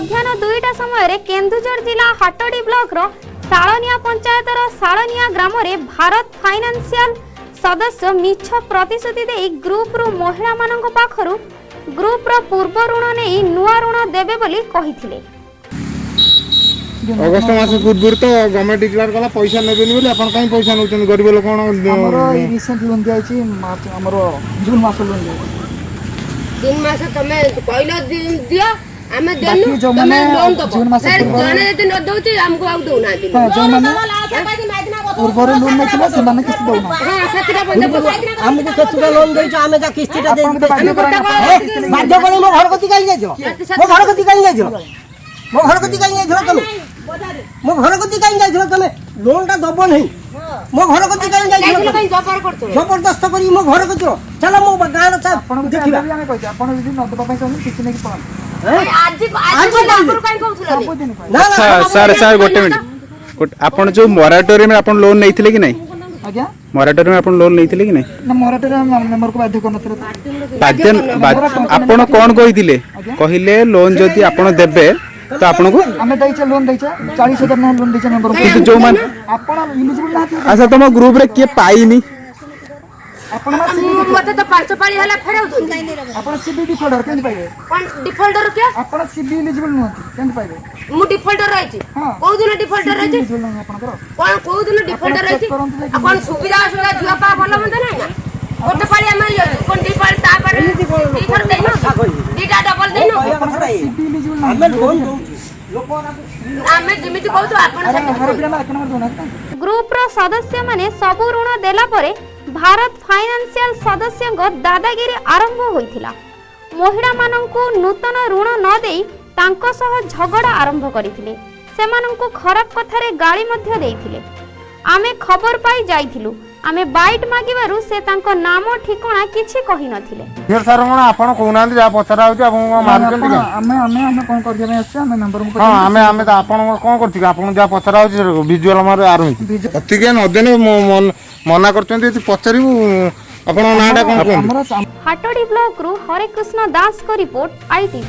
मध्याह्न 2टा समय केन्दुझर जिला हाटडी ब्लॉक रो सालनिया पंचायतर सालनिया ग्राम रे भारत फाइनेंशियल सदस्य मिछ प्रतिश्रुति दे ग्रुप रु महिला मानक पाखरु ग्रुप रो पूर्व ऋण नहीं नुआ ऋण देबे बोली कहिथिले। अगस्त मास पूर्व तो गवर्नमेंट डिक्लेयर कला पैसा नेबेनी बोली आपण काई पैसा नउछन गरीब लोक कोन हमरो रिसेंट लोन दियाची मार्च हमरो जून मास लोन दिया जून मास तमे पहिलो दिन दियो आमे बाकी देनु जो तमे माने लोन दो जून मास सर पूर्व जने जति न दउची हमको आउ दउना दिन हां जो माने पूर्व लोन नै थिला से माने किछ दउना हां सतरा पंजा हमको केचुका लोन देछ आमे जा किस्तीटा दे बाध्य करी मो घर कति काई जाइछो मो घर कति काई जाइछो मो घर कति काई जाइछो तमे मो घर कति काई जाइछो तमे लोनटा दबो नहीं मो घर कति काई जाइछो कहीं जबर करतो जबरदस्त करी मो घर कति चलो मो गाँर चा देखिबा आमे कहै आपण यदि न दबा पय चाहन किछ नै पळा आज बापुर काई कहउथलो ना सर सर गोटे मिनिट आपण जो मोराटोरियम आपण लोन नैथिले कि नै आज्ञा मोराटोरियम आपण लोन नैथिले कि नै ना मोराटोरे मेंबर को बाध्य करनथले आपण कोन कहिथिले कहिले लोन जदि आपण देबे तो आपण को आमे दैछ लोन दैछ 40000 ना लोन दैछ मेंबर किंतु जो मान आपण इलिजिबल ना अच्छा तुम ग्रुप रे के पाइनी आपण मते तो पांच पाली हला फेराउ आपण सीबी डिफॉल्टर केन पाइबे कोन डिफॉल्टर के आपण सीबी इलिजिबल नथि केन पाइबे मु डिफॉल्टर रहछि हां को दिन डिफॉल्टर रहछि इलिजिबल ना आपण करो कोन को दिन डिफॉल्टर रहछि कोन सुविधा सुविधा दिया पा भलो मंद नै ना कोटे पाली हम कोन डिफॉल्ट ता पर इधर देनो दीटा डबल देनो सीबी इलिजिबल ना हमें लोन आमे जिमिति कहू तो आपण से ग्रुप रो सदस्य माने सबु ऋण देला परे भारत फाइनेंशियल सदस्य दादागिरी आरंभ होइथिला। महिला मानंकु नूतन ऋण न देई तांको सह झगड़ा आरंभ करिथिले। सेमानंकु खराब कथारे गाली मध्य देइथिले। आमे खबर पाई जाइथिलु। आमे बाइट मागिबारु से तांको नाम ठिकाना किछि कहि नथिले। फिर सर कोन आपण कोना जा पचरा होती आपण मारजन टिका आमे कोन कर दिया आछे आमे नंबर को हां आमे तो आपण कोन करथि आपण जा पचरा होती विजुअल मार आरमी अति के न देने मना करचंती पचरिबु आपण नाडा कोन हाटडी ब्लॉक रु हरे कृष्ण दास को रिपोर्ट आईटी।